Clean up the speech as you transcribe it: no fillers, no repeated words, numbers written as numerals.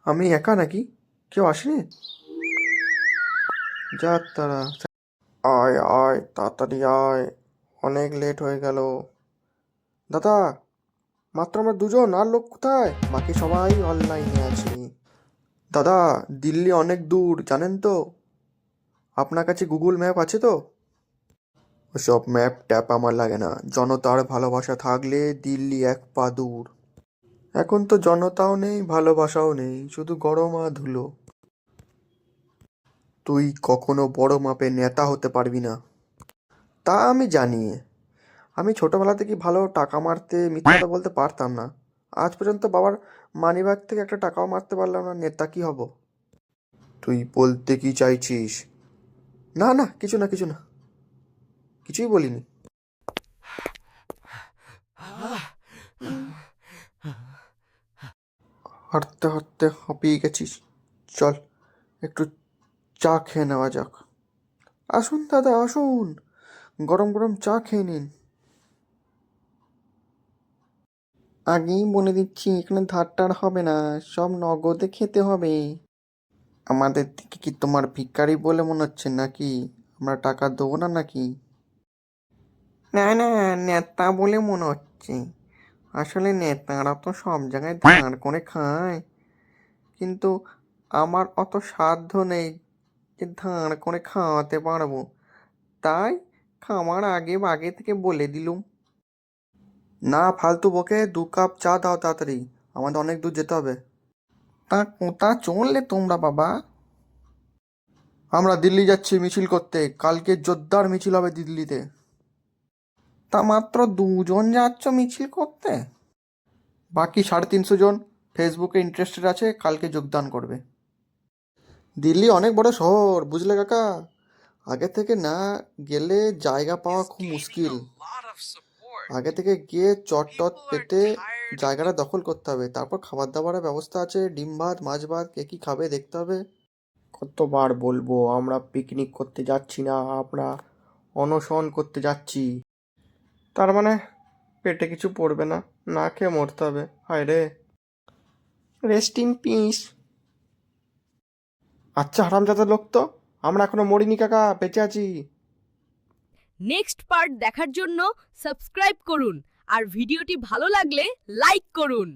আমি একা নাকি? কেউ আসেনি? যাক তারা। আয় আয় তাড়াতাড়ি আয়, অনেক লেট হয়ে গেল। দাদা, মাত্র আমরা দুজন, আর লোক কোথায়? বাকি সবাই অনলাইনে আছে। দাদা, দিল্লি অনেক দূর জানেন তো। আপনার কাছে গুগল ম্যাপ আছে তো? ওসব ম্যাপ ট্যাপ আমার লাগে না, জনতার ভালোবাসা থাকলে দিল্লি এক পা দূর। এখন তো জনতাও নেই, ভালোবাসাও নেই, শুধু গরম আর ধুলো। তুই কখনো বড় মাপের নেতা হতে পারবি না। তা আমি জানি। আমি ছোটবেলা থেকে ভালো টাকা মারতে, মিথ্যা কথা বলতে পারতাম না। আজ পর্যন্ত বাবার মানিব্যাগ থেকে একটা টাকাও মারতে পারলাম না, নেতা কি হব? তুই বলতে কি চাইছিস? না না, কিছু না কিছু না, কিছুই বলিনি। হাঁটতে হাঁটতে হাঁপিয়ে গেছিস, চল একটু চা খেয়ে নেওয়া যাক। আসুন দাদা আসুন, গরম গরম চা খেয়ে নিন। আগেই বলে দিচ্ছি, এখানে ধার টার হবে না, সব নগদে খেতে হবে। আমাদের দিকে কি তোমার ভিখারি বলে মনে হচ্ছে নাকি? আমরা টাকা দেবো না নাকি? না না, নেতা বলে মনে হচ্ছে। আসলে নেতারা তো সব জায়গায় ধার করে খায়, কিন্তু আমার অত সাধ্য নেই যে ধার করে খাওয়াতে পারবো। তাই খাওয়ার আগে আগে থেকে বলে দিলুম। না ফালতু বকে 2 কাপ চা দাও তাড়াতাড়ি, আমাদের অনেক দূর যেতে হবে। তা কোথা চললে তোমরা বাবা? আমরা দিল্লি যাচ্ছি মিছিল করতে, কালকে জোরদার মিছিল হবে দিল্লিতে। তা মাত্র দুজন যাচ্ছ মিছিল করতে? বাকি 350 জন ফেসবুকে ইন্টারেস্টেড আছে, কালকে যোগদান করবে। দিল্লি অনেক বড় শহর বুঝলে কাকা, আগে থেকে না গেলে জায়গা পাওয়া খুব মুশকিল। আগে থেকে গিয়ে চট টট পেতে জায়গাটা দখল করতে হবে, তারপর খাবার দাবারের ব্যবস্থা আছে, ডিম ভাত মাছ ভাত, কে কী খাবে দেখতে হবে। কতবার বলবো, আমরা পিকনিক করতে যাচ্ছি না, আমরা অনশন করতে যাচ্ছি। তার মানে পেটে কিছু পড়বে না, না খেয়ে মরতে হবে, হায় রে। Rest in peace. আচ্ছা হারামজাদা লোক তো, আমরা এখনো মরিনি কাকা, বেঁচে আছি। নেক্সট পার্ট দেখার জন্য সাবস্ক্রাইব করুন আর ভিডিওটি ভালো লাগলে লাইক করুন।